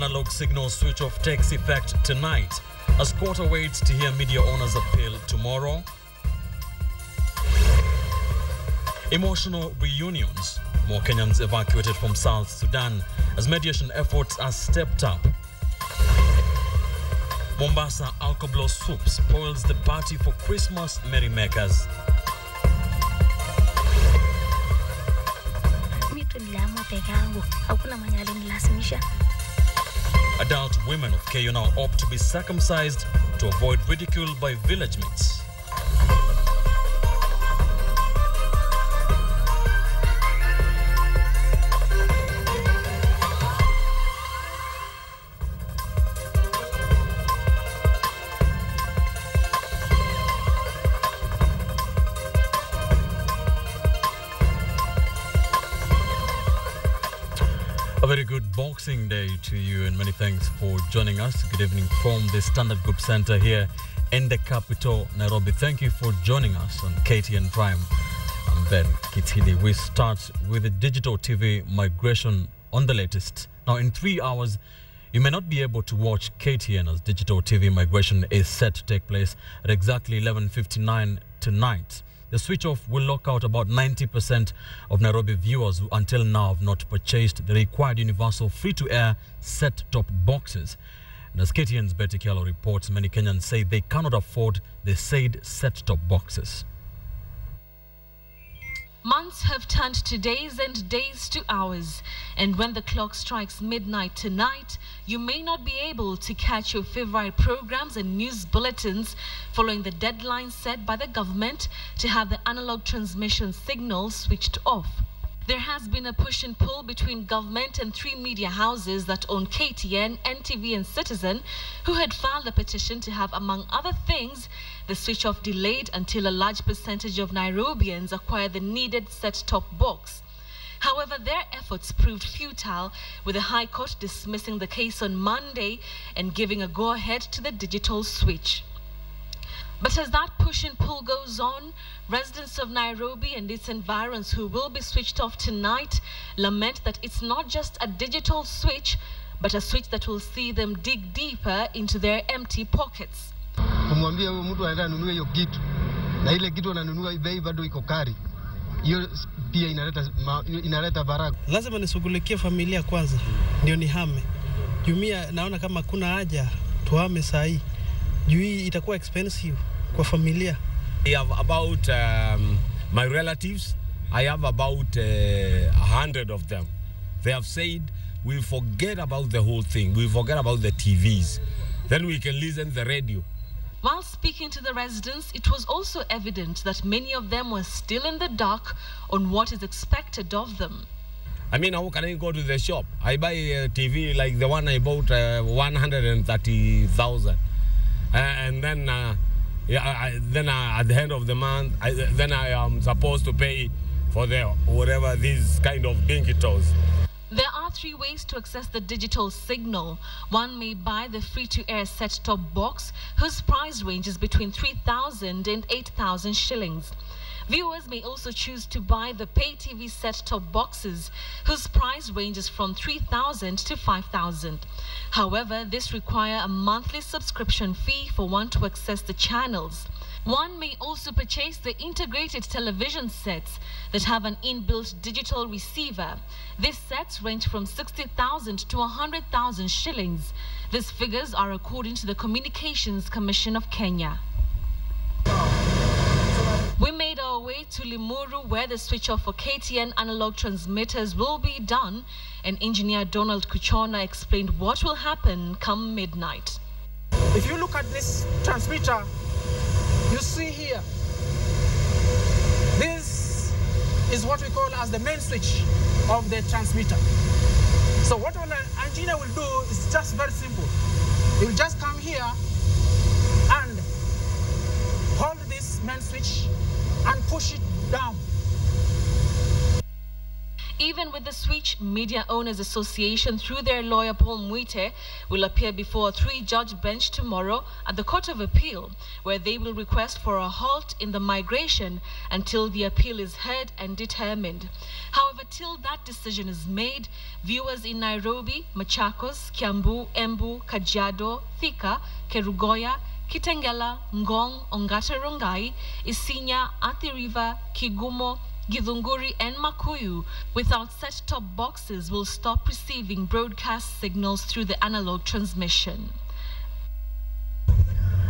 Analog signal switch-off takes effect tonight as court awaits to hear media owners' appeal tomorrow. Emotional reunions. More Kenyans evacuated from South Sudan as mediation efforts are stepped up. Mombasa alcohol soup spoils the party for Christmas merrymakers. Adult women of KU now opt to be circumcised to avoid ridicule by village mates. A very good Boxing Day to you and many thanks for joining us. Good evening from the Standard Group Center here in the capital, Nairobi. Thank you for joining us on KTN Prime. I'm Ben Kitili. We start with the digital TV migration on the latest. Now, in 3 hours, you may not be able to watch KTN as digital TV migration is set to take place at exactly 11:59 tonight. The switch-off will lock out about 90% of Nairobi viewers who until now have not purchased the required universal free-to-air set-top boxes. And as KTN's Betty Kialo reports, many Kenyans say they cannot afford the said set-top boxes. Months have turned to days and days to hours. And when the clock strikes midnight tonight, you may not be able to catch your favorite programs and news bulletins following the deadline set by the government to have the analog transmission signal switched off. There has been a push and pull between government and 3 media houses that own KTN, NTV and Citizen, who had filed a petition to have, among other things, the switch-off delayed until a large percentage of Nairobians acquire the needed set-top box. However, their efforts proved futile, with the High Court dismissing the case on Monday and giving a go-ahead to the digital switch. But as that push and pull goes on, residents of Nairobi and its environs who will be switched off tonight lament that it's not just a digital switch, but a switch that will see them dig deeper into their empty pockets. Kumwambia huyo mtu aende anunue hiyo kitu na ile kitu ananunua bei bado iko kari, hiyo pia inaleta baraka. Lazima nishughulikie familia kwanza ndio nihame. Jumia naona kama kuna haja tuhame saa hii. Juu hii itakuwa expensive kwa familia. I have about my relatives, I have about 100 of them. They have said we forget about the whole thing. We forget about the TVs. Then we can listen to the radio. While speaking to the residents, it was also evident that many of them were still in the dark on what is expected of them. I mean, how can I go to the shop? I buy a TV like the one I bought, 130,000. And then, at the end of the month, then I am supposed to pay for the whatever these kind of dinky toys. There are 3 ways to access the digital signal. One may buy the free-to-air set-top box, whose price ranges between 3,000 and 8,000 shillings. Viewers may also choose to buy the pay TV set-top boxes, whose price ranges from 3,000 to 5,000. However, this requires a monthly subscription fee for one to access the channels. One may also purchase the integrated television sets that have an inbuilt digital receiver. These sets range from 60,000 to 100,000 shillings. These figures are according to the Communications Commission of Kenya. We made our way to Limuru, where the switch-off for KTN analog transmitters will be done, and engineer Donald Kuchona explained what will happen come midnight. If you look at this transmitter, you see here, this is what we call as the main switch of the transmitter. So what an engineer will do is just very simple. He will just come here and hold this main switch and push it down. Even with the switch, Media Owners Association, through their lawyer Paul Mwite, will appear before a 3-judge bench tomorrow at the Court of Appeal, where they will request for a halt in the migration until the appeal is heard and determined. However, till that decision is made, viewers in Nairobi, Machakos, Kiambu, Embu, Kajiado, Thika, Kerugoya, Kitengela, Ngong, Ongata Rongai, Isinya, Athi River, Kigumo, Githunguri and Makuyu without set-top boxes will stop receiving broadcast signals through the analog transmission.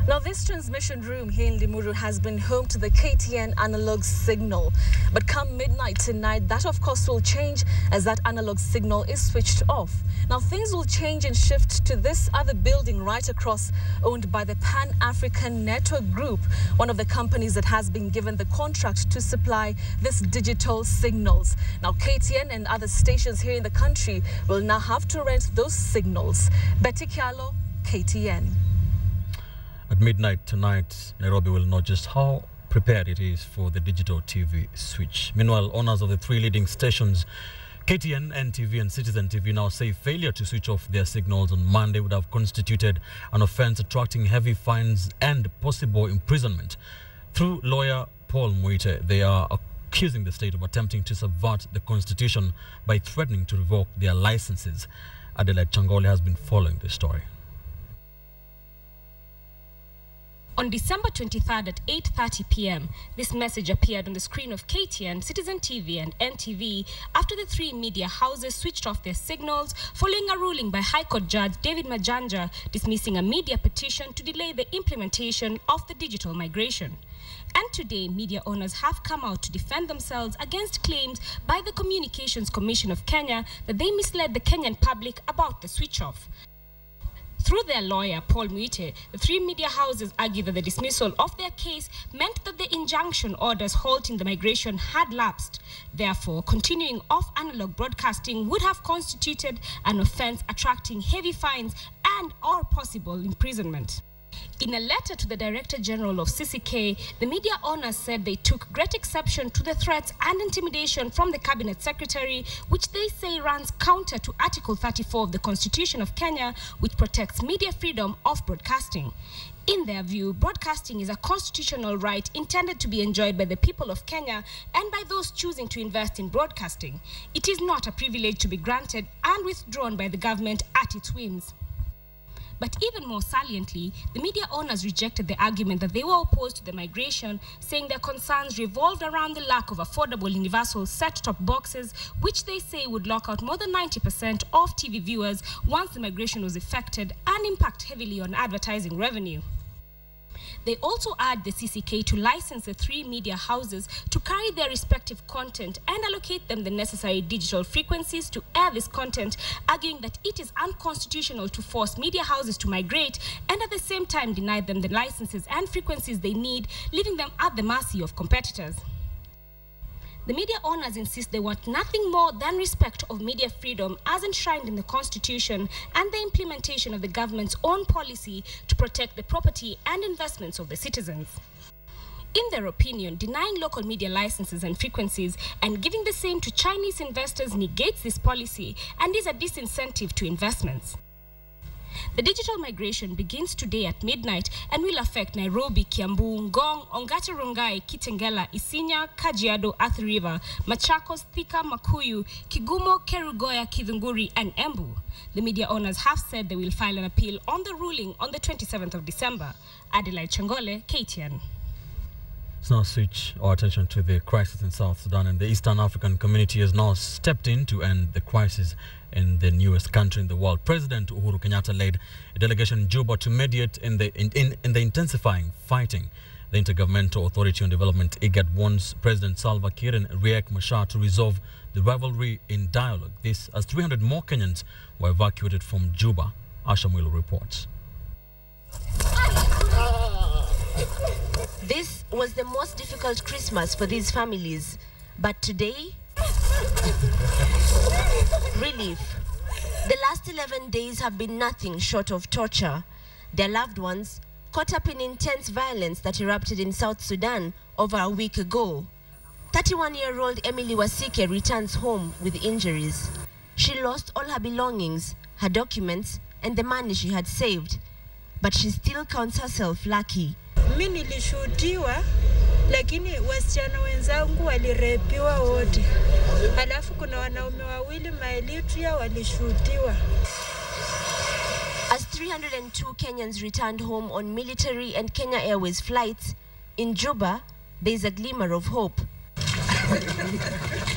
Now, this transmission room here in Limuru has been home to the KTN analog signal. But come midnight tonight, that of course will change as that analog signal is switched off. Now, things will change and shift to this other building right across, owned by the Pan-African Network Group, one of the companies that has been given the contract to supply this digital signals. Now, KTN and other stations here in the country will now have to rent those signals. Betty Kialo, KTN. At midnight tonight, Nairobi will know just how prepared it is for the digital TV switch. Meanwhile, owners of the 3 leading stations, KTN, NTV and Citizen TV, now say failure to switch off their signals on Monday would have constituted an offence attracting heavy fines and possible imprisonment. Through lawyer Paul Mwite, they are accusing the state of attempting to subvert the constitution by threatening to revoke their licenses. Adelaide Changole has been following this story. On December 23rd at 8:30 p.m., this message appeared on the screen of KTN, Citizen TV and NTV after the 3 media houses switched off their signals following a ruling by High Court Judge David Majanja dismissing a media petition to delay the implementation of the digital migration. And today, media owners have come out to defend themselves against claims by the Communications Commission of Kenya that they misled the Kenyan public about the switch-off. Through their lawyer, Paul Mwite, the 3 media houses argue that the dismissal of their case meant that the injunction orders halting the migration had lapsed. Therefore, continuing off analog broadcasting would have constituted an offence attracting heavy fines and or possible imprisonment. In a letter to the Director General of CCK, the media owners said they took great exception to the threats and intimidation from the Cabinet Secretary, which they say runs counter to Article 34 of the Constitution of Kenya, which protects media freedom of broadcasting. In their view, broadcasting is a constitutional right intended to be enjoyed by the people of Kenya and by those choosing to invest in broadcasting. It is not a privilege to be granted and withdrawn by the government at its whims. But even more saliently, the media owners rejected the argument that they were opposed to the migration, saying their concerns revolved around the lack of affordable universal set-top boxes, which they say would lock out more than 90% of TV viewers once the migration was effected and impact heavily on advertising revenue. They also urged the CCK to license the 3 media houses to carry their respective content and allocate them the necessary digital frequencies to air this content, arguing that it is unconstitutional to force media houses to migrate and at the same time deny them the licenses and frequencies they need, leaving them at the mercy of competitors. The media owners insist they want nothing more than respect of media freedom as enshrined in the Constitution and the implementation of the government's own policy to protect the property and investments of the citizens. In their opinion, denying local media licenses and frequencies and giving the same to Chinese investors negates this policy and is a disincentive to investments. The digital migration begins today at midnight and will affect Nairobi, Kiambu, Ngong, Ongata Rongai, Kitengela, Isinya, Kajiado, Athi River, Machakos, Thika, Makuyu, Kigumo, Kerugoya, Githunguri, and Embu. The media owners have said they will file an appeal on the ruling on the 27th of December. Adelaide Changole, KTN. Let's now switch our attention to the crisis in South Sudan, and the Eastern African community has now stepped in to end the crisis in the newest country in the world. President Uhuru Kenyatta led a delegation in Juba to mediate in the intensifying fighting. The Intergovernmental Authority on Development, IGAD, wants President Salva Kiir and Riek Machar to resolve the rivalry in dialogue. This as 300 more Kenyans were evacuated from Juba. Asha Mwilo reports. This was the most difficult Christmas for these families, but today, relief. The last 11 days have been nothing short of torture. Their loved ones caught up in intense violence that erupted in South Sudan over a week ago. 31-year-old Emily Wasike returns home with injuries. She lost all her belongings, her documents, and the money she had saved. But she still counts herself lucky. Mimi nilishuhudiwa, lakini wasichana wenzangu walirepiwa wote. Alafu kuna wanaume wawili Maelitria walishuhudiwa. As 302 Kenyans returned home on military and Kenya Airways flights, in Juba, there is a glimmer of hope.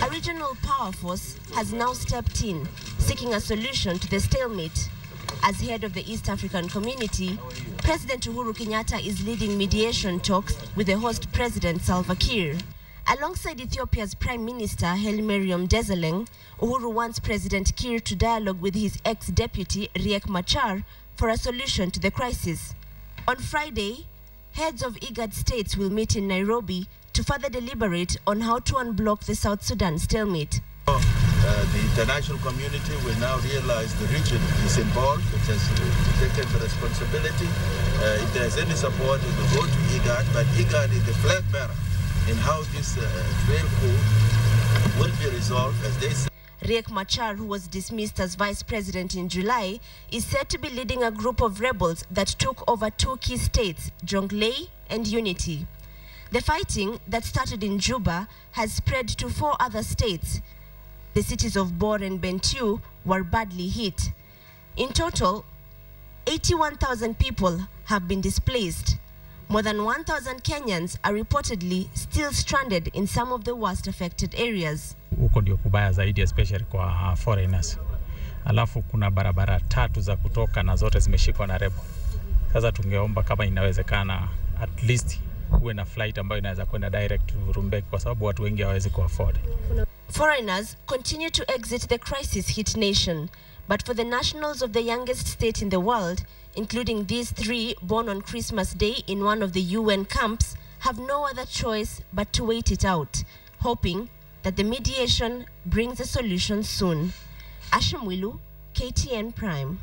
A regional power force has now stepped in, seeking a solution to the stalemate. As head of the East African Community, President Uhuru Kenyatta is leading mediation talks with the host President Salva Kiir. Alongside Ethiopia's Prime Minister Hailemariam Desalegn, Uhuru wants President Kiir to dialogue with his ex-deputy Riek Machar for a solution to the crisis. On Friday, heads of IGAD states will meet in Nairobi to further deliberate on how to unblock the South Sudan stalemate. The international community will now realize the region is involved. It has taken the responsibility. If there's any support, it will go to IGAD, but IGAD is the flag bearer in how this trail coup will be resolved, as they say. Riek Machar, who was dismissed as vice president in July, is said to be leading a group of rebels that took over two key states, Jonglei and Unity. The fighting that started in Juba has spread to 4 other states. The cities of Bor and Bentiu were badly hit. In total, 81,000 people have been displaced. More than 1,000 Kenyans are reportedly still stranded in some of the worst affected areas. Huko ndio kubaya zaidi, especially kwa foreigners. Alafu kuna barabara 3 za kutoka na zote zimeshikwa na rebel. Sasa tungeomba kama inawezekana at least kuwe na flight ambayo inaweza kwenda direct to Rumbek kwa sababu watu wengi hawezi kuafford. Foreigners continue to exit the crisis-hit nation, but for the nationals of the youngest state in the world, including these 3 born on Christmas Day in one of the UN camps, have no other choice but to wait it out, hoping that the mediation brings a solution soon. Ashamwilu, KTN Prime.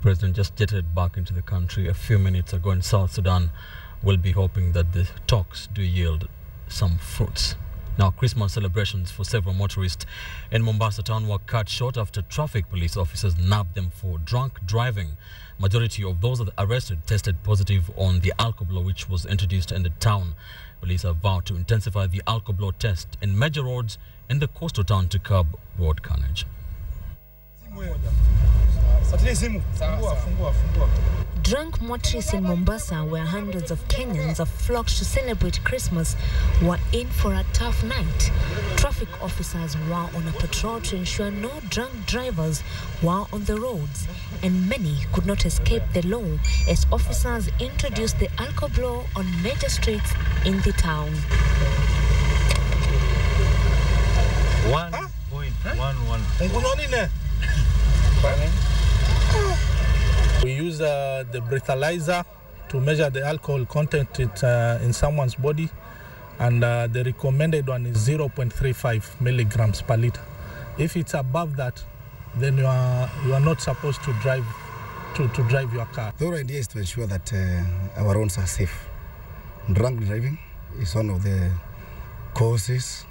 President just jetted back into the country a few minutes ago in South Sudan. Will be hoping that the talks do yield some fruits. Now, Christmas celebrations for several motorists in Mombasa town were cut short after traffic police officers nabbed them for drunk driving. Majority of those arrested tested positive on the alcohol which was introduced in the town. Police have vowed to intensify the alcohol test in major roads in the coastal town to curb road carnage. Drunk motorists in Mombasa, where hundreds of Kenyans have flocked to celebrate Christmas, were in for a tough night. Traffic officers were on a patrol to ensure no drunk drivers were on the roads, and many could not escape the law as officers introduced the alcohol on major streets in the town. 1.11. We use the breathalyzer to measure the alcohol content in someone's body, and the recommended one is 0.35 milligrams per liter. If it's above that, then you are not supposed to drive your car. The whole idea is to ensure that our roads are safe. Drunk driving is one of the causes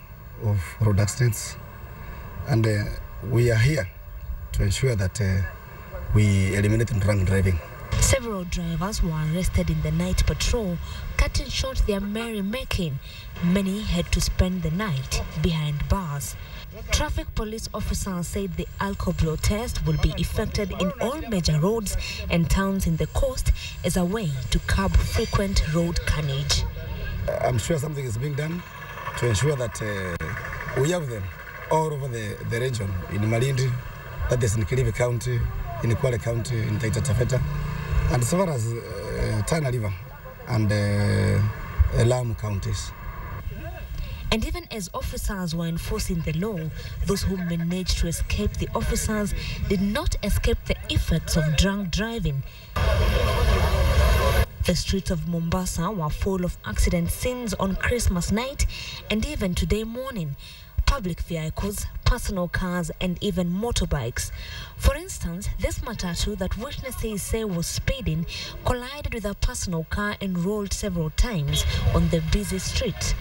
of road accidents, and we are here to ensure that we eliminate drunk driving. Several drivers were arrested in the night patrol, cutting short their merrymaking. Many had to spend the night behind bars. Traffic police officers said the alcohol test will be effected in all major roads and towns in the coast as a way to curb frequent road carnage. I'm sure something is being done to ensure that we have them all over the region, in Malindi, that is in Kilifi County, in Kwale County, in Taita Taveta, and as far as Tana River and Lamu counties. And even as officers were enforcing the law, those who managed to escape the officers did not escape the effects of drunk driving. The streets of Mombasa were full of accident scenes on Christmas night and even today morning. Public vehicles, personal cars, and even motorbikes. For instance, this matatu that witnesses say was speeding collided with a personal car and rolled several times on the busy street.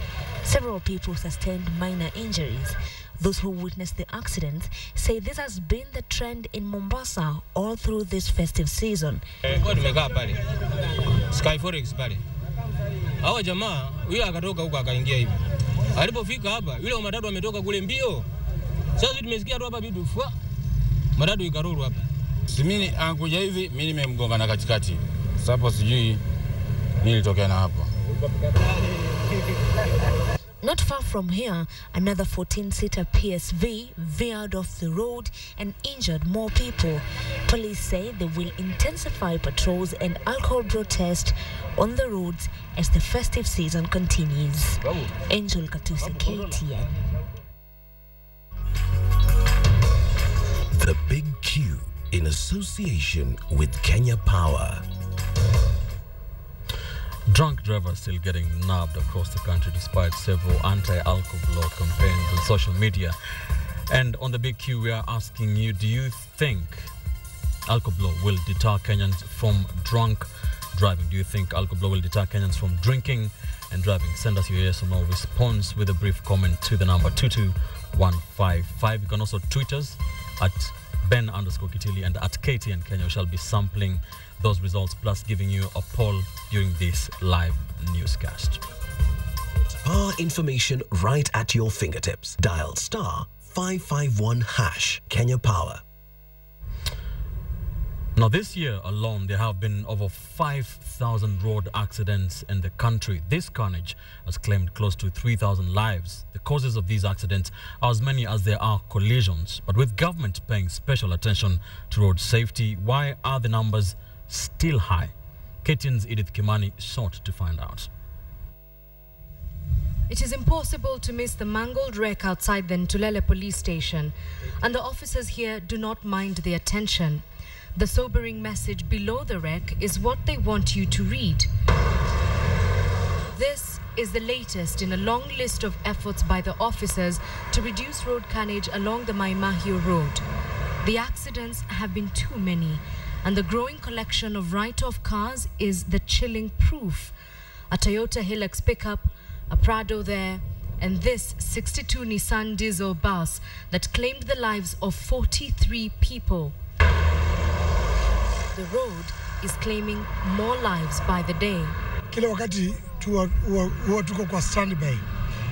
Several people sustained minor injuries. Those who witnessed the accident say this has been the trend in Mombasa all through this festive season. Hawa jamaa yule akatoka huko akaingia hivi. Alipofika hapa yule wa matatu ametoka kule mbio. Sasa tumesikia tu hapa vitu fwa. Matatu ikaruru hapa. Si mimi ankuja hivi mimi nimemgonga na katikati. Sasa sijui nilitokea na hapo. Not far from here, another 14-seater PSV veered off the road and injured more people. Police say they will intensify patrols and alcohol protest on the roads as the festive season continues. Angel Katusi, KTN. The Big Q in association with Kenya Power. Drunk drivers still getting nabbed across the country despite several anti-alcohol campaigns on social media. And on the Big Q, we are asking you, do you think alcohol will deter Kenyans from drunk driving? Do you think alcohol will deter Kenyans from drinking and driving? Send us your yes or no response with a brief comment to the number 22155. You can also tweet us at Ben_Kitili and at KTN Kenya. We shall be sampling those results plus giving you a poll during this live newscast. Power information right at your fingertips. Dial *551# Kenya Power. Now, this year alone, there have been over 5,000 road accidents in the country. This carnage has claimed close to 3,000 lives. The causes of these accidents are as many as there are collisions. But with government paying special attention to road safety, why are the numbers still high? KTN's Edith Kimani sought to find out. It is impossible to miss the mangled wreck outside the Ntulele police station, and the officers here do not mind the attention. The sobering message below the wreck is what they want you to read. This is the latest in a long list of efforts by the officers to reduce road carnage along the Maimahio Road. The accidents have been too many, and the growing collection of write-off cars is the chilling proof. A Toyota Hilux pickup, a Prado there, and this 62 Nissan diesel bus that claimed the lives of 43 people. The road is claiming more lives by the day. Kila wakati huwa tuko kwa standby.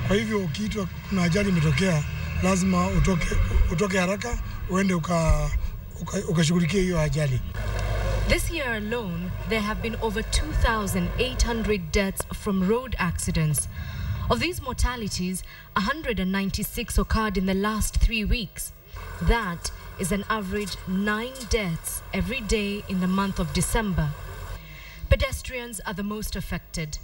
Kwa hivyo ukiitwa kuna ajali imetokea, lazima utoke haraka uende ukashughulikie hiyo ajali. This year alone, there have been over 2,800 deaths from road accidents. Of these mortalities, 196 occurred in the last 3 weeks. That is an average 9 deaths every day in the month of December. Pedestrians are the most affected.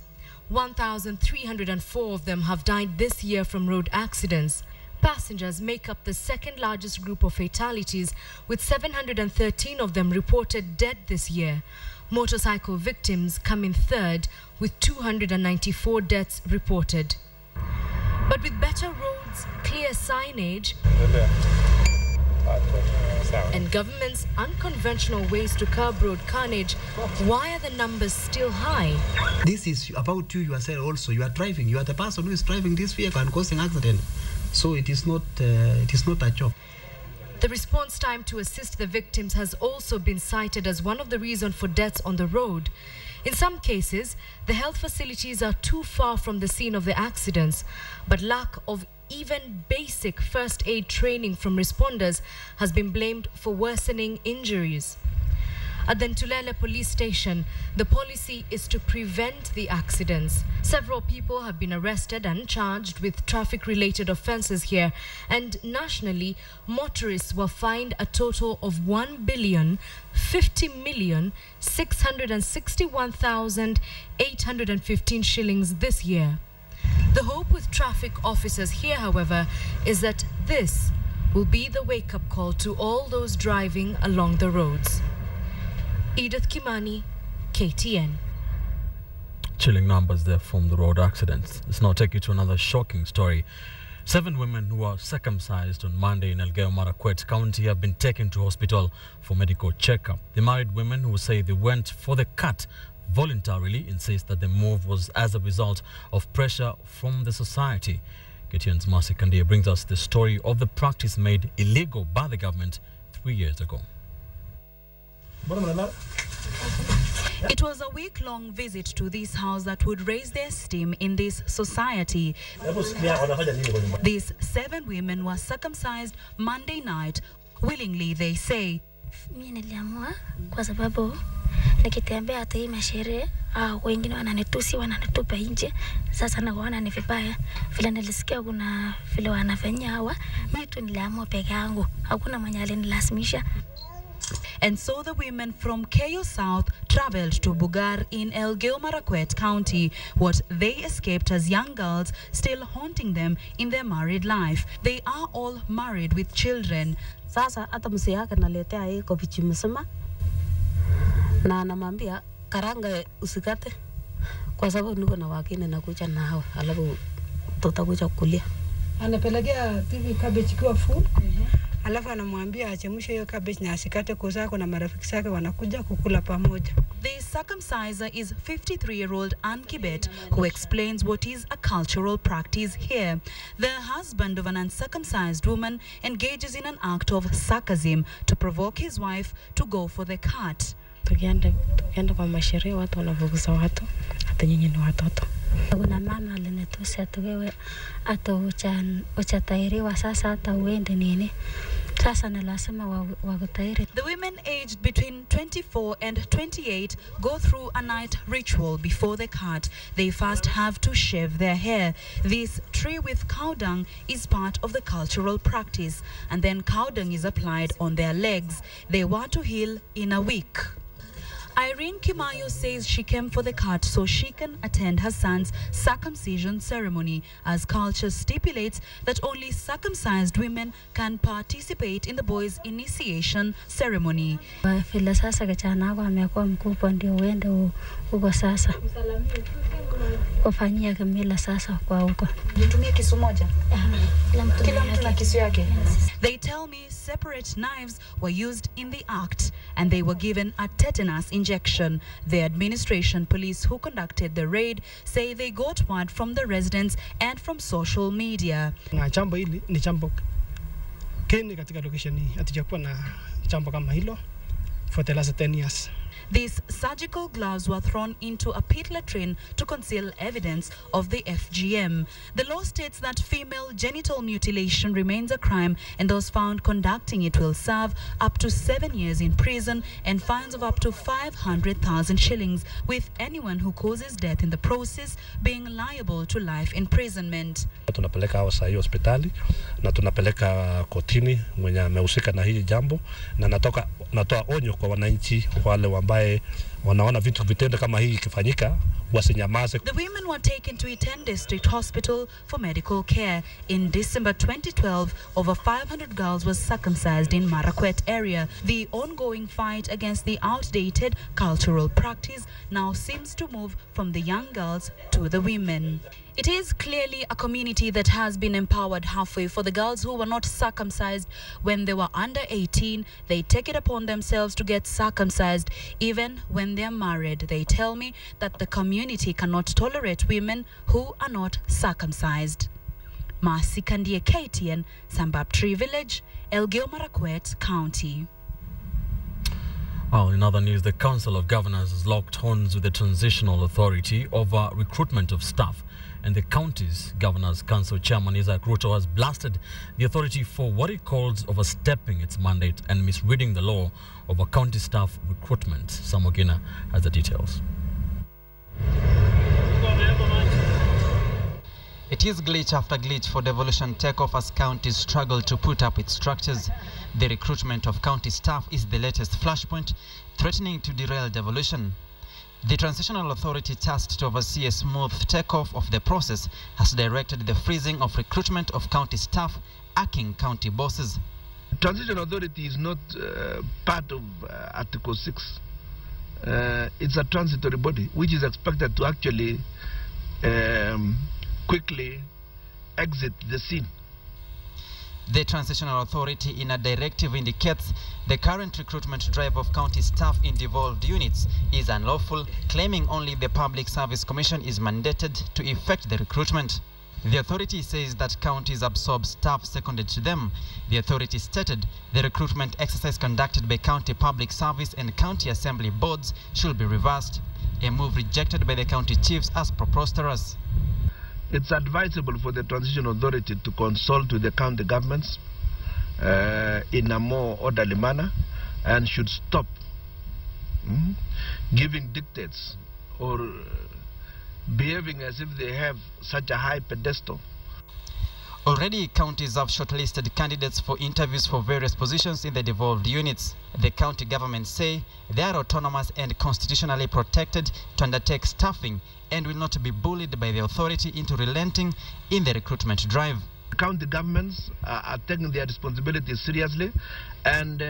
1,304 of them have died this year from road accidents. Passengers make up the second largest group of fatalities, with 713 of them reported dead this year. Motorcycle victims come in third, with 294 deaths reported. But with better roads, clear signage, and government's unconventional ways to curb road carnage, why are the numbers still high? This is about you yourself also. You are driving. You are the person who is driving this vehicle and causing accident. So it is not a job. The response time to assist the victims has also been cited as one of the reasons for deaths on the road. In some cases, the health facilities are too far from the scene of the accidents, but lack of even basic first aid training from responders has been blamed for worsening injuries. At the Ntulele police station, the policy is to prevent the accidents. Several people have been arrested and charged with traffic-related offences here, and nationally, motorists were fined a total of 1,50,661,815 shillings this year. The hope with traffic officers here, however, is that this will be the wake-up call to all those driving along the roads. Edith Kimani, KTN. Chilling numbers there from the road accidents. Let's now take you to another shocking story. 7 women who were circumcised on Monday in Elgeyo Marakwet County have been taken to hospital for medical checkup. The married women who say they went for the cut voluntarily insist that the move was as a result of pressure from the society. KTN's Mercy Kandia brings us the story of the practice made illegal by the government 3 years ago. It was a week-long visit to this house that would raise their esteem in this society. These 7 women were circumcised Monday night. Willingly, they say. Kwa sababu nikitembea hata hii masherehe wengine wananitusi wananitupa nje. Sasa naona ni vibaya vile nilisikia kuna vile wanafanyia hawa. Mimi tu niliamua peke yangu, hakuna mwenye alinilazimisha. And so the women from KO South traveled to Bugar in Elgeyo Marakwet County, what they escaped as young girls still haunting them in their married life. They are all married with children. Sasa hata mzee yake naletea yeye kopichi msema na anamwambia karanga usikate kwa sababu niko na wakine nakuja na hawa alafu tutakuja kulia. Anapelekea TV cabbage kiwa full. Alafu anamwambia achemshe hiyo cabbage na asikate kuzako na marafiki zake wanakuja kukula pamoja. The circumciser is 53-year-old Ann Kibet, who explains what is a cultural practice here. The husband of an uncircumcised woman engages in an act of sarcasm to provoke his wife to go for the cut. Tukienda kwa masherehe watu wanavuguza watu, hata nyinyi ni watoto. Kuna mama alinitusi wewe hata uchatairiwa sasa hata uende nini. Sasa nalasema wakutairi. The women aged between 24 and 28 go through a night ritual before the cut. They first have to shave their hair. This tree with cow dung is part of the cultural practice, and then cow dung is applied on their legs. They were to heal in a week. Irene Kimayo says she came for the cut so she can attend her son's circumcision ceremony, as culture stipulates that only circumcised women can participate in the boy's initiation ceremony. Vile sasa kijana wako amekuwa mkubwa ndio uende huko sasa. Kufanyia kimila sasa kwa huko. Nitumie kisu moja? Kila mtu na kisu yake. They tell me separate knives were used in the act and they were given a tetanus injection. The administration police who conducted the raid say they got word from the residents and from social media. Na jambo hili ni jambo keni katika location hii. Hatujakuwa na jambo kama hilo for the last 10 years. These surgical gloves were thrown into a pit latrine to conceal evidence of the FGM. The law states that female genital mutilation remains a crime and those found conducting it will serve up to 7 years in prison and fines of up to 500,000 shillings, with anyone who causes death in the process being liable to life imprisonment. Tunapeleka hawa sahi hospitali na tunapeleka kotini mwenye amehusika na hili jambo, na natoa onyo kwa wananchi wale ambaye wanaona vitendo kama hii ikifanyika wasinyamaze. The women were taken to Iten District Hospital for medical care. In December 2012, over 500 girls were circumcised in Marakwet area. The ongoing fight against the outdated cultural practice now seems to move from the young girls to the women. It is clearly a community that has been empowered halfway. For the girls who were not circumcised when they were under 18, they take it upon themselves to get circumcised even when they're married. They tell me that the community cannot tolerate women who are not circumcised. Mercy Kandia, KTN, Sambaptree Village, Elgeyo Marakwet County. Well, in other news, the Council of Governors has locked horns with the Transitional Authority over recruitment of staff. And the county's Governor's Council Chairman Isaac Ruto has blasted the authority for what he calls overstepping its mandate and misreading the law over county staff recruitment. Samogina has the details. It is glitch after glitch for devolution takeoff as counties struggle to put up with structures. The recruitment of county staff is the latest flashpoint, threatening to derail devolution. The Transitional Authority, tasked to oversee a smooth takeoff of the process, has directed the freezing of recruitment of county staff, arcing county bosses. The Transitional Authority is not part of Article 6. It's a transitory body which is expected to actually quickly exit the scene. The Transitional Authority in a directive indicates the current recruitment drive of county staff in devolved units is unlawful, claiming only the Public Service Commission is mandated to effect the recruitment. The authority says that counties absorb staff seconded to them. The authority stated the recruitment exercise conducted by county public service and county assembly boards should be reversed, a move rejected by the county chiefs as preposterous. It's advisable for the Transitional Authority to consult with the county governments in a more orderly manner and should stop giving dictates or behaving as if they have such a high pedestal. Already, counties have shortlisted candidates for interviews for various positions in the devolved units. The county governments say they are autonomous and constitutionally protected to undertake staffing and will not be bullied by the authority into relenting in the recruitment drive. County governments are taking their responsibilities seriously, and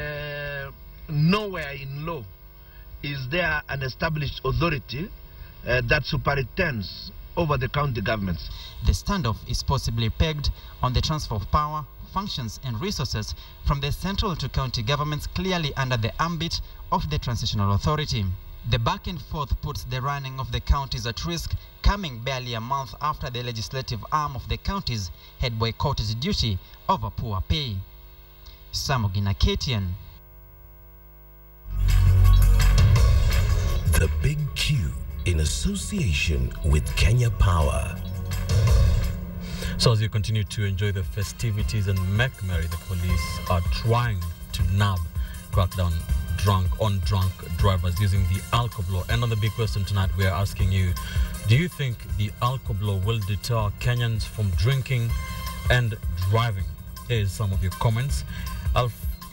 nowhere in law is there an established authority that superintends over the county governments. The standoff is possibly pegged on the transfer of power, functions and resources from the central to county governments clearly under the ambit of the Transitional Authority. The back and forth puts the running of the counties at risk, coming barely a month after the legislative arm of the counties had boycotted duty over poor pay. Samogina, KTN. The Big Q in association with Kenya Power. So as you continue to enjoy the festivities and make merry, the police are trying to crack down on drunk drivers using the alcohol law. And on the big question tonight, we are asking you, do you think the alcohol law will deter Kenyans from drinking and driving? Here's some of your comments.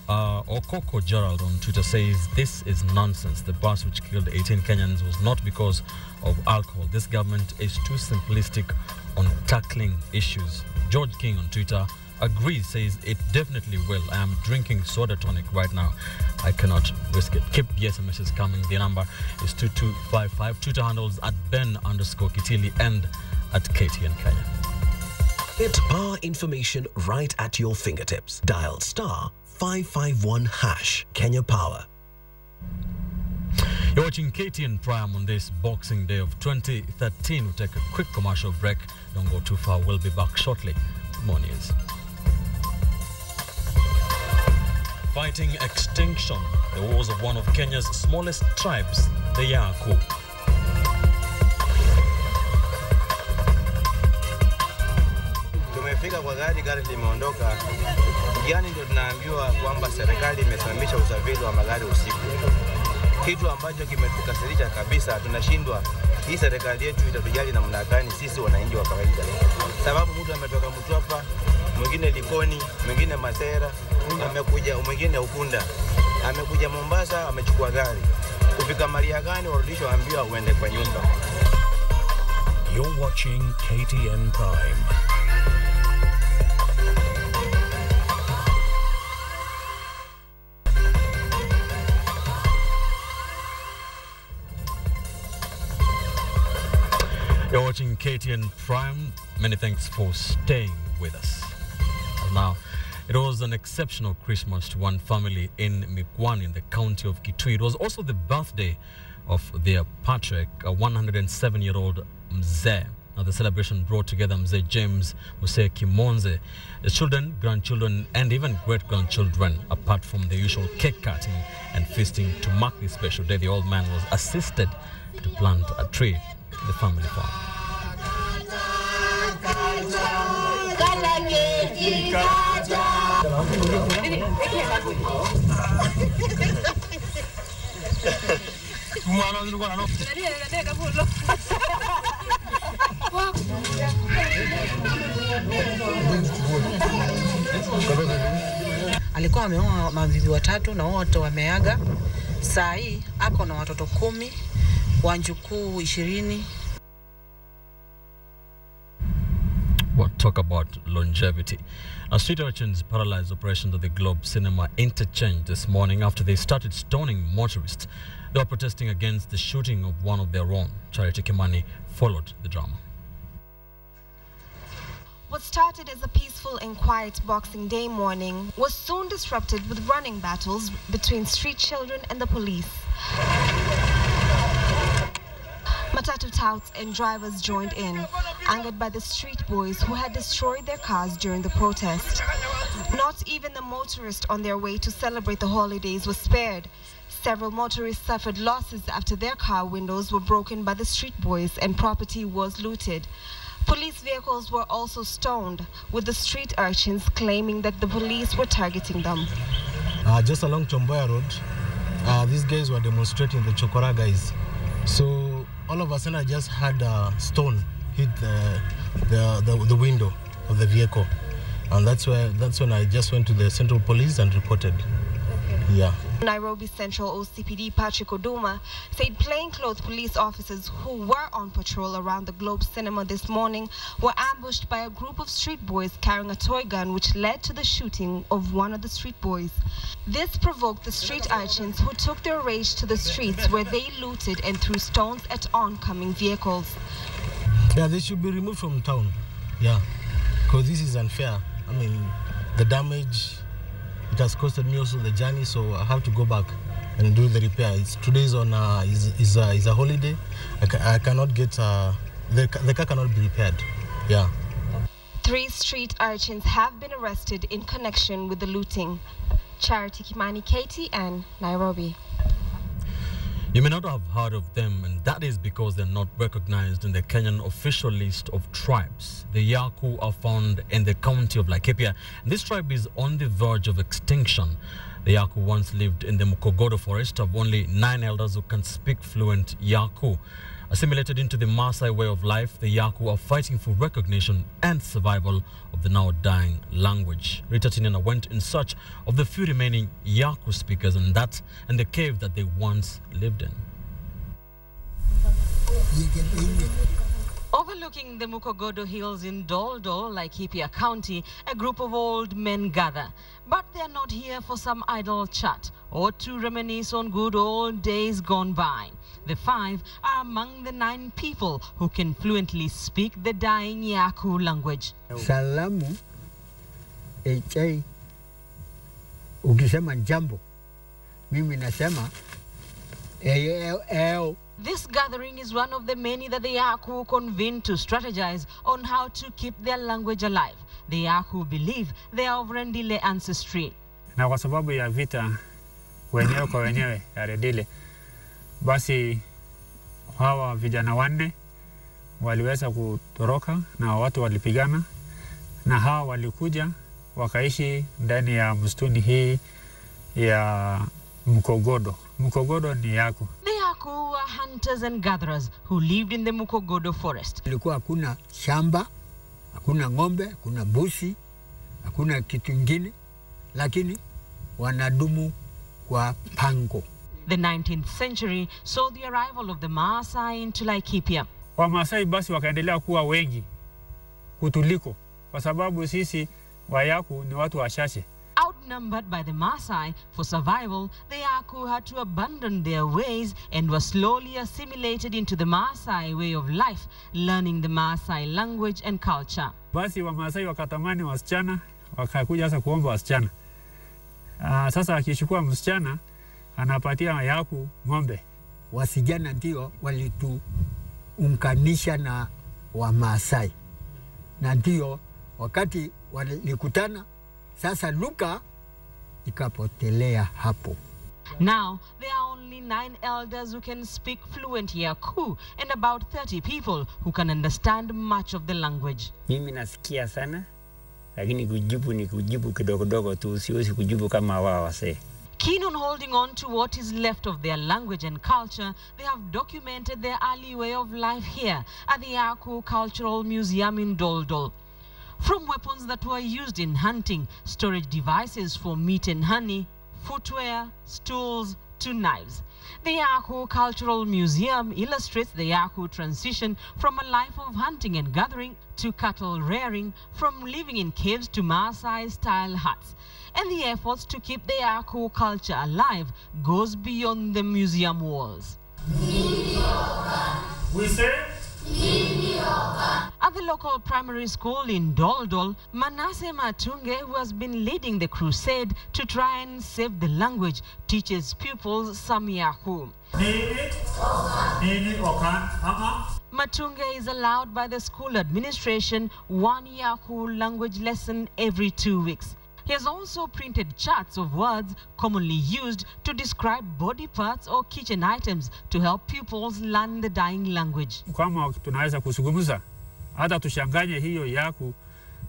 Okoko Gerald on Twitter says, this is nonsense. The bus which killed 18 Kenyans was not because of alcohol. This government is too simplistic on tackling issues. George King on Twitter agrees, says it definitely will. I am drinking soda tonic right now. I cannot risk it. Keep the SMSs coming. The number is 2255. Twitter handles at Ben_Kitili and at KTN Kenya. Get power information right at your fingertips. Dial *551# Kenya Power. You're watching KTN Prime on this Boxing Day of 2013. We'll take a quick commercial break. Don't go too far. We'll be back shortly. More news. Fighting extinction, the wars of one of Kenya's smallest tribes, the Yaku. Tumefika kwa gari limeondoka. Jana ndio tunaambiwa kwamba serikali imesimamisha usafiri wa magari usiku. Kitu ambacho kimetukasirisha kabisa, tunashindwa hii serikali yetu itatujali namna gani sisi wananchi wa kawaida. Sababu mtu ametoka Mtwapa, mwingine Likoni, mwingine Masera, amekuja mwingine Ukunda, amekuja Mombasa, amechukua gari. Kufika Mariagani warudishwa ambiwa uende kwa nyumba. You're watching KTN Prime. You're watching KTN Prime. Many thanks for staying with us. Now, it was an exceptional Christmas to one family in Mikwani in the county of Kitui. It was also the birthday of their patriarch, a 107-year-old Mzee. Now, the celebration brought together Mzee James Muse Kimonze, the children, grandchildren, and even great-grandchildren, apart from the usual cake cutting and feasting. To mark this special day, the old man was assisted to plant a tree in the family farm. Alikuwa ameoa mabibi watatu na wote wameaga. Saa hii ako na watoto 10, wanjukuu 20. We'll talk about longevity. Now, street urchins paralyzed operations at the Globe Cinema interchange this morning after they started stoning motorists. They were protesting against the shooting of one of their own. Charity Kimani followed the drama. What started as a peaceful and quiet Boxing Day morning was soon disrupted with running battles between street children and the police. Matatu touts and drivers joined in, angered by the street boys who had destroyed their cars during the protest. Not even the motorists on their way to celebrate the holidays were spared. Several motorists suffered losses after their car windows were broken by the street boys and property was looted. Police vehicles were also stoned, with the street urchins claiming that the police were targeting them. Just along Chomboya Road, these guys were demonstrating, the Chokora guys. So all of a sudden I just had a stone hit the window of the vehicle. And that's when I just went to the Central Police and reported. Okay. Yeah. Nairobi Central OCPD Patrick Oduma said plainclothes police officers who were on patrol around the Globe Cinema this morning were ambushed by a group of street boys carrying a toy gun, which led to the shooting of one of the street boys. This provoked the street urchins, who took their rage to the streets, where they looted and threw stones at oncoming vehicles. Yeah, they should be removed from town. Yeah, because this is unfair. I mean, the damage, it has costed me also the journey, so I have to go back and do the repair. Today's on is a holiday. I cannot get the car cannot be repaired. Yeah. 3 street urchins have been arrested in connection with the looting. Charity Kimani, KTN, Nairobi. You may not have heard of them, and that is because they're not recognized in the Kenyan official list of tribes. The Yaku are found in the county of Laikipia. This tribe is on the verge of extinction. The Yaku once lived in the Mukogodo forest of only 9 elders who can speak fluent Yaku. Assimilated into the Maasai way of life, the Yaku are fighting for recognition and survival of the now dying language. Rita Tinena went in search of the few remaining Yaku speakers and the cave that they once lived in. Overlooking the Mukogodo Hills in Doldol, Laikipia County, a group of old men gather. But they're not here for some idle chat or to reminisce on good old days gone by. The 5 are among the 9 people who can fluently speak the dying Yaku language. Salamu, echai, ukisema jambo, mimi nasema, This gathering is one of the many that the Yaku convened to strategize on how to keep their language alive. The Yaku believe they are of Rendile ancestry. Na kwa sababu ya vita wenyewe kwa wenyewe ya Rendile, basi hawa vijana 4 waliweza kutoroka na watu walipigana, na hawa walikuja wakaishi ndani ya msituni hii ya Mukogodo. Mukogodo ni Yaku. The Yaku are hunters and gatherers who lived in the Mukogodo forest. Ilikuwa hakuna shamba, hakuna ng'ombe, hakuna busi, hakuna kitu kingine, lakini wanadumu kwa pango. The 19th century saw the arrival of the Maasai into Laikipia. Wamasai basi wakaendelea kuwa wengi kutuliko, kwa sababu sisi Wayaku ni watu wachache. Outnumbered by the Maasai, for survival, the Yaku had to abandon their ways and were slowly assimilated into the Maasai way of life, learning the Maasai language and culture. Basi Wamasai wakatamani wasichana, wakakuja sasa kuomba wasichana. Sasa akichukua msichana, anapatia Yaku ng'ombe. Wasijana ndio walituunganisha na Wamasai. Na ndio wakati walikutana, sasa lugha ikapotelea hapo. Now, there are only 9 elders who can speak fluent Yaku and about 30 people who can understand much of the language. Mimi nasikia sana, lakini kujibu ni kujibu kidogo tu, siwezi kujibu kama wao wase. Keen on holding on to what is left of their language and culture, they have documented their early way of life here at the Yaku Cultural Museum in Doldol. From weapons that were used in hunting, storage devices for meat and honey, footwear, stools, to knives. The Yaku Cultural Museum illustrates the Yaku transition from a life of hunting and gathering to cattle rearing, from living in caves to Maasai-style huts. And the efforts to keep the Yaku culture alive goes beyond the museum walls. We say? A At the local primary school in Doldol, Manasseh Matunge, who has been leading the crusade to try and save the language, teaches pupils Samiahu. Matunge is allowed by the school administration one Yahoo language lesson every 2 weeks. He has also printed charts of words commonly used to describe body parts or kitchen items to help pupils learn the dying language. Kama tunaweza kuzungumza, hata tushanganye hiyo Yaku,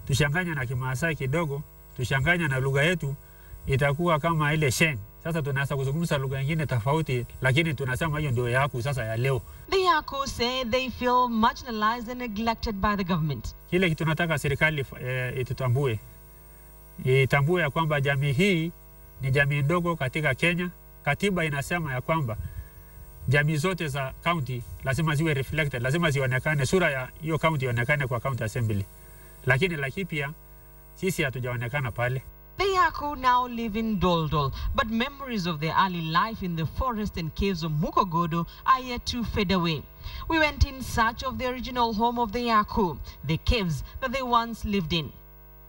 tushanganye na Kimaasai kidogo, tushanganye na lugha yetu, itakuwa kama ile Sheng. Sasa tunaweza kuzungumza lugha nyingine tofauti, lakini tunasema hiyo ndio Yaku sasa ya leo. The Yaku say they feel marginalized and neglected by the government. Kile kitu tunataka serikali itutambue. Itambue ya kwamba jamii hii ni jamii ndogo katika Kenya. Katiba inasema ya kwamba jamii zote za county lazima ziwe reflected, lazima zionekane, sura ya hiyo county ionekane kwa county assembly. Lakini pia sisi hatujaonekana pale. The Yaku now live in Doldol, but memories of their early life in the forest and caves of Mukogodo are yet to fade away. We went in search of the original home of the Yaku, the caves that they once lived in.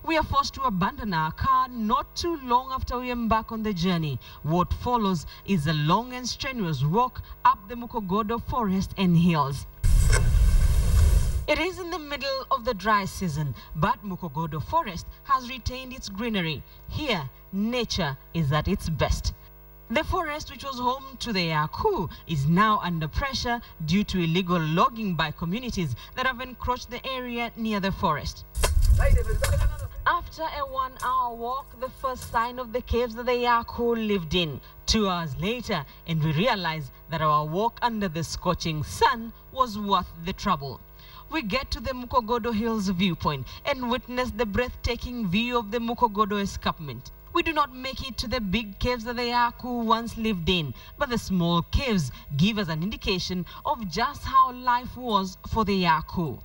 We are forced to abandon our car not too long after we embark on the journey. What follows is a long and strenuous walk up the Mukogodo forest and hills. It is in the middle of the dry season, but Mukogodo forest has retained its greenery. Here, nature is at its best. The forest, which was home to the Yaku, is now under pressure due to illegal logging by communities that have encroached the area near the forest. After a 1-hour walk, the first sign of the caves that the Yaku lived in. 2 hours later, and we realized that our walk under the scorching sun was worth the trouble. We get to the Mukogodo Hills viewpoint and witness the breathtaking view of the Mukogodo escarpment. We do not make it to the big caves that the Yaku once lived in, but the small caves give us an indication of just how life was for the Yaku.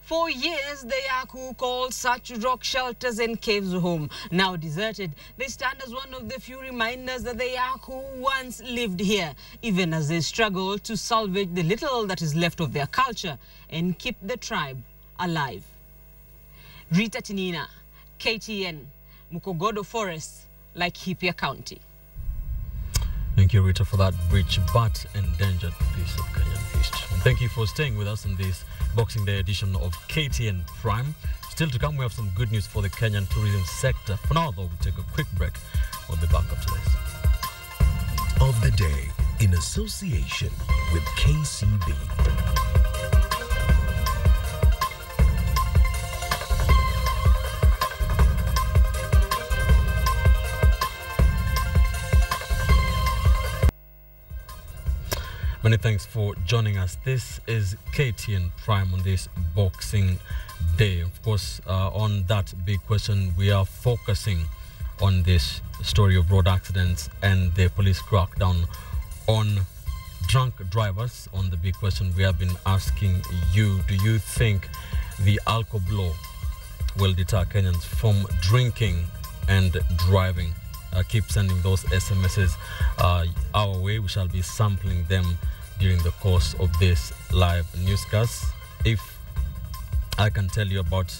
For years, the Yaku called such rock shelters and caves home. Now deserted, they stand as one of the few reminders that the Yaku once lived here, even as they struggle to salvage the little that is left of their culture and keep the tribe alive. Rita Tinina, KTN, Mukogodo Forest, Laikipia County. Thank you, Rita, for that rich but endangered piece of Kenyan history. And thank you for staying with us in this Boxing Day edition of KTN Prime. Still to come, we have some good news for the Kenyan tourism sector. For now, though, we'll take a quick break. We'll be back after this. Of the day, in association with KCB. Many thanks for joining us. This is KTN Prime on this Boxing Day. Of course, on that big question, we are focusing on this story of road accidents and the police crackdown on drunk drivers. On the big question, we have been asking you, do you think the alcohol law will deter Kenyans from drinking and driving? Keep sending those SMSs our way. We shall be sampling them during the course of this live newscast. If I can tell you about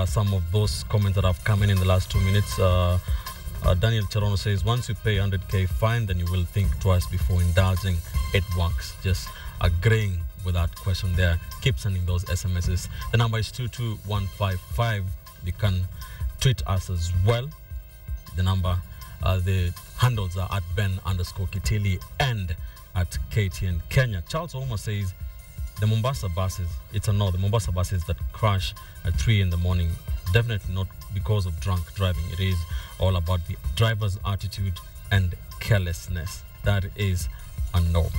some of those comments that have come in the last 2 minutes. Daniel Charono says, once you pay 100k fine, then you will think twice before indulging. It works. Just agreeing with that question there. Keep sending those SMSs. The number is 22155. You can tweet us as well. The number, the handles are at Ben_Kitili and at KTN Kenya. Charles Ouma says the Mombasa buses, the Mombasa buses that crash at 3 in the morning, definitely not because of drunk driving. It is all about the driver's attitude and carelessness. That is a no.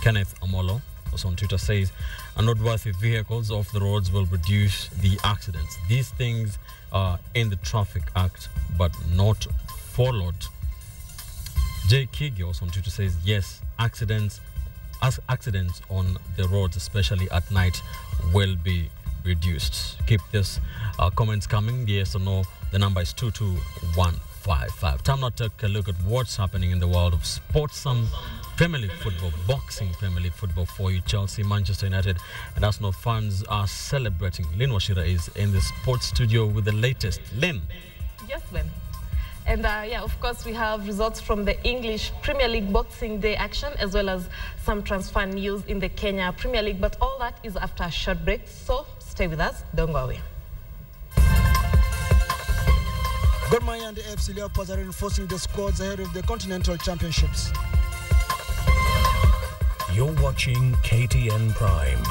Kenneth Amolo, also on Twitter, says unroadworthy vehicles off the roads will reduce the accidents. These things are in the Traffic Act but not followed. Jay Kigi, also on Twitter, says yes, accidents on the roads, especially at night, will be reduced. Keep this comments coming, yes or no. The number is 2215. 455. Time now to take a look at what's happening in the world of sports. Some Premier League football, boxing Premier League football for you. Chelsea, Manchester United and Arsenal fans are celebrating. Lynn Washira is in the sports studio with the latest. Lynn. Yes, Ben. And yeah, of course, we have results from the English Premier League Boxing Day action, as well as some transfer news in the Kenya Premier League. But all that is after a short break, so stay with us. Don't go away. Gor Mahia and the AFC Leopards are reinforcing the squads ahead of the Continental Championships. You're watching KTN Prime.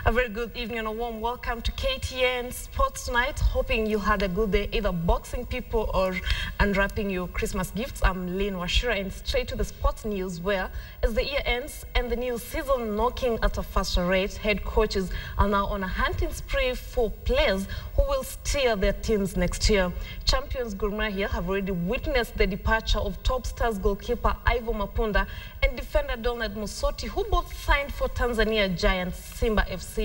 A very good evening and a warm welcome to KTN Sports tonight. Hoping you had a good day, either boxing people or unwrapping your Christmas gifts. I'm Lynn Washira, and straight to the sports news, where as the year ends and the new season knocking at a faster rate, head coaches are now on a hunting spree for players who will steer their teams next year. Champions Gor Mahia have already witnessed the departure of top stars goalkeeper Ivo Mapunda and defender Donald Musoti, who both signed for Tanzania giants Simba FC.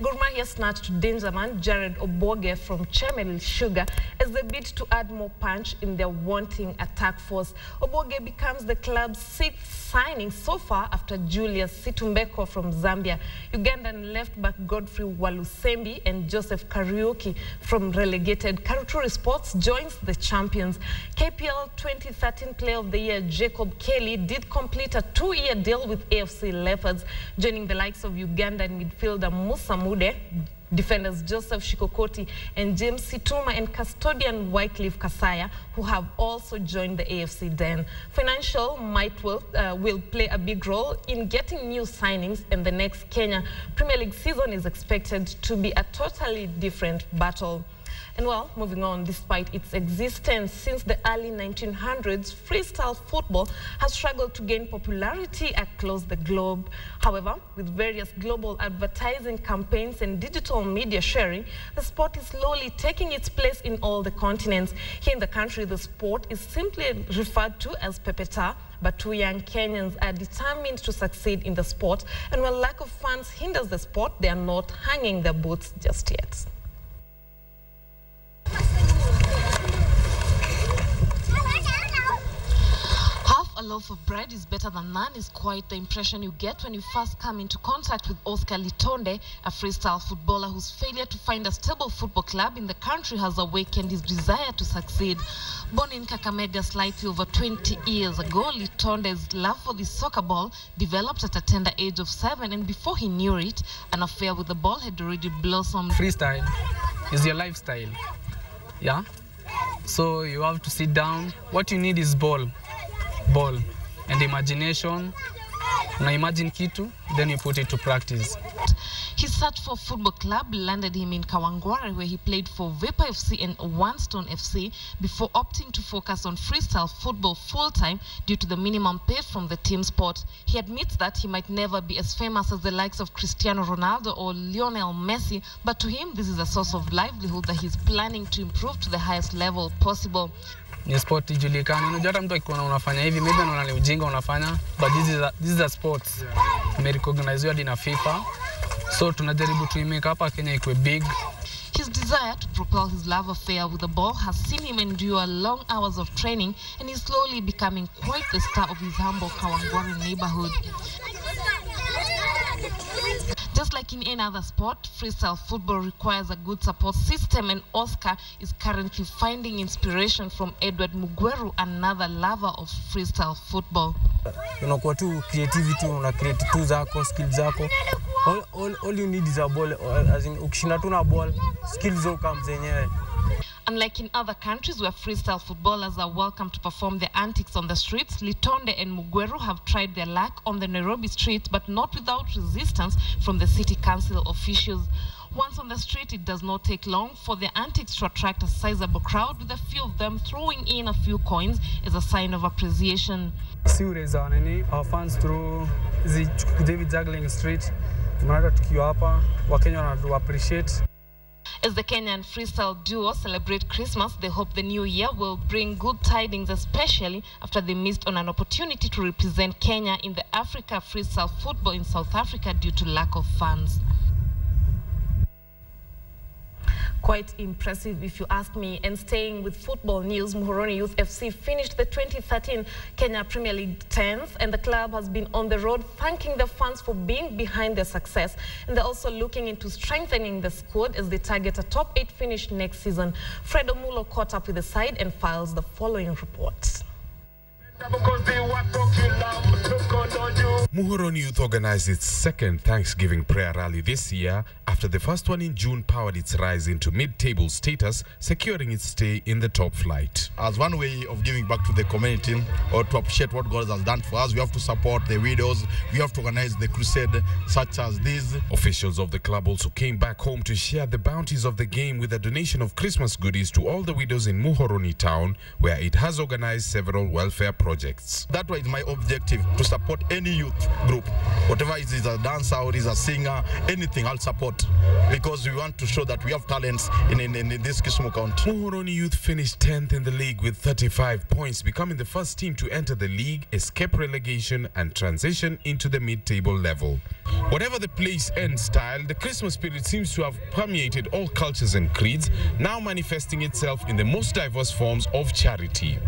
Gor Mahia snatched dangerman Jared Oboge from Chemelil Sugar as they bid to add more punch in their wanting attack force. Oboge becomes the club's sixth signing so far after Julius Situmbeko from Zambia, Ugandan left-back Godfrey Walusembi and Joseph Kariuki from relegated Karuturi Sports joins the champions. KPL 2013 Player of the Year Jacob Kelly did complete a 2-year deal with AFC Leopards, joining the likes of Ugandan midfielder Musa Mude, defenders Joseph Shikokoti and James Situma, and custodian Wycliffe Kasaya, who have also joined the AFC den. Financial might will play a big role in getting new signings, and the next Kenya Premier League season is expected to be a totally different battle. And well, moving on, despite its existence since the early 1900s, freestyle football has struggled to gain popularity across the globe. However, with various global advertising campaigns and digital media sharing, the sport is slowly taking its place in all the continents. Here in the country, the sport is simply referred to as pepeta, but 2 young Kenyans are determined to succeed in the sport, and while lack of funds hinders the sport, they are not hanging their boots just yet. Half a loaf of bread is better than none is quite the impression you get when you first come into contact with Oscar Litonde, a freestyle footballer whose failure to find a stable football club in the country has awakened his desire to succeed. Born in Kakamega slightly over 20 years ago, Litonde's love for the soccer ball developed at a tender age of 7, and before he knew it, an affair with the ball had already blossomed. Freestyle is your lifestyle. Yeah, so you have to sit down. What you need is ball and imagination. Now imagine kitu, then you put it to practice. His search for a football club landed him in Kawangware, where he played for Vapor FC and One Stone FC before opting to focus on freestyle football full-time due to the minimum pay from the team sport. He admits that he might never be as famous as the likes of Cristiano Ronaldo or Lionel Messi, but to him this is a source of livelihood that he's planning to improve to the highest level possible. Ni sport ijulikani. Unajua hata mtu akiona unafanya hivi, maybe anaona ni ujinga unafanya, but this is a sport. Imerecognizewa hadi na FIFA. So tunajaribu tuimeka hapa Kenya ikuwe big. His desire to propel his love affair with the ball has seen him endure long hours of training, and he's slowly becoming quite the star of his humble Kawangware neighborhood. Just like in any other sport, freestyle football requires a good support system, and Oscar is currently finding inspiration from Edward Mugweru, another lover of freestyle football. Unakuwa tu creativity, una create tu zako, skills zako. All you need is a ball, as in ukishinda tu na ball, skills zako kama zenyewe. Unlike in other countries where freestyle footballers are welcome to perform their antics on the streets, Litonde and Mugweru have tried their luck on the Nairobi streets, but not without resistance from the city council officials. Once on the street, it does not take long for their antics to attract a sizable crowd, with a few of them throwing in a few coins as a sign of appreciation. Our fans through the GOTV juggling street, tukiwa hapa, Wakenya wanatu appreciate. As the Kenyan freestyle duo celebrate Christmas, they hope the new year will bring good tidings, especially after they missed on an opportunity to represent Kenya in the Africa freestyle football in South Africa due to lack of funds. quite impressive if you ask me. And staying with football news, Muhoroni Youth FC finished the 2013 Kenya Premier League 10th, and the club has been on the road thanking the fans for being behind their success. And they're also looking into strengthening the squad as they target a top 8 finish next season. Fred Omulo caught up with the side and files the following report. Muhoroni Youth organized its second Thanksgiving prayer rally this year after the first one in June powered its rise into mid-table status, securing its stay in the top flight. As one way of giving back to the community or to appreciate what God has done for us, we have to support the widows. We have to organize the crusade such as this. Officials of the club also came back home to share the bounties of the game with a donation of Christmas goodies to all the widows in Muhoroni town, where it has organized several welfare projects. That was my objective, to support any youth group. Whatever it is, a dancer or is a singer, anything I'll support, because we want to show that we have talents in this Kisumu County. Muhoroni Youth finished 10th in the league with 35 points, becoming the first team to enter the league, escape relegation and transition into the mid-table level. Whatever the place and style, the Christmas spirit seems to have permeated all cultures and creeds, now manifesting itself in the most diverse forms of charity.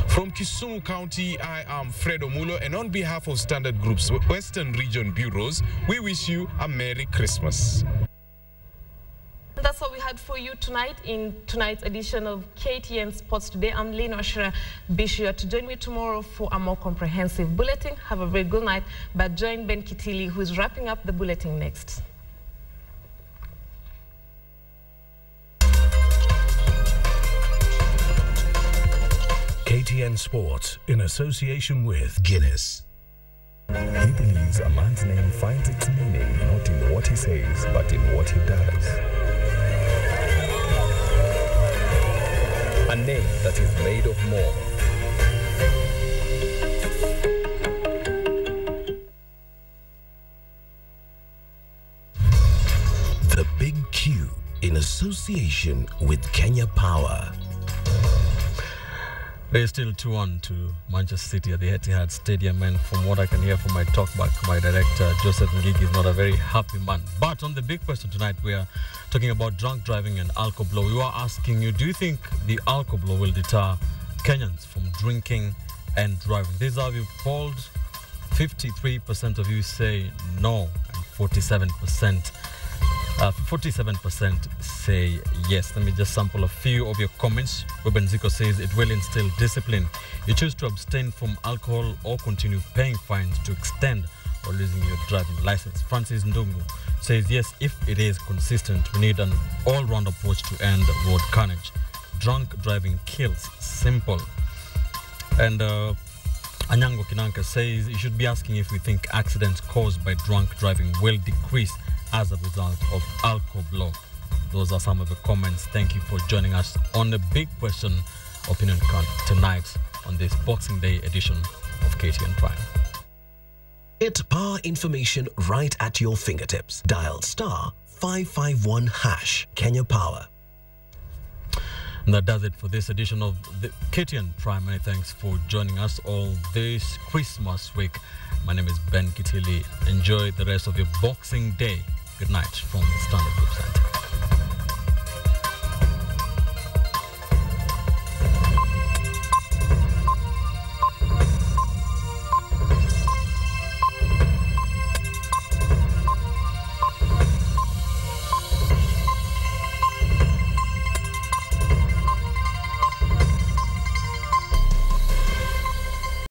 From Kisumu County, I am Fred Omulo, and on behalf of Standard Group's Western Region Bureaus, we wish you a Merry Christmas. That's what we had for you tonight in tonight's edition of KTN Sports Today. I'm Lynn Washira. Be sure to join me tomorrow for a more comprehensive bulletin. Have a very good night, but join Ben Kitili, who is wrapping up the bulletin next. KTN Sports, in association with Guinness. He believes a man's name finds its meaning not in what he says, but in what he does. A name that is made of more. The Big Q, in association with Kenya Power. They're still 2-1 to Manchester City at the Etihad Stadium, and from what I can hear from my talkback, my director, Joseph Ngigi, is not a very happy man. But on the big question tonight, we are talking about drunk driving and alcohol blow. We were asking you, do you think the alcohol blow will deter Kenyans from drinking and driving? This is how we've polled. 53% of you say no, and 47% say yes. Let me just sample a few of your comments. Ruben Zico says it will instill discipline. You choose to abstain from alcohol or continue paying fines to extend or losing your driving license. Francis Ndungu says yes, if it is consistent. We need an all-round approach to end road carnage. Drunk driving kills. Simple. And Anyango Kinanka says you should be asking if we think accidents caused by drunk driving will decrease as a result of alcohol blow. Those are some of the comments. Thank you for joining us on the big question opinion count tonight on this Boxing Day edition of KTN Prime. Get power information right at your fingertips. Dial *551# Kenya Power. And that does it for this edition of the KTN Prime. Many thanks for joining us all this Christmas week. My name is Ben Kitili. Enjoy the rest of your Boxing Day. Good night from the Standard Group Center.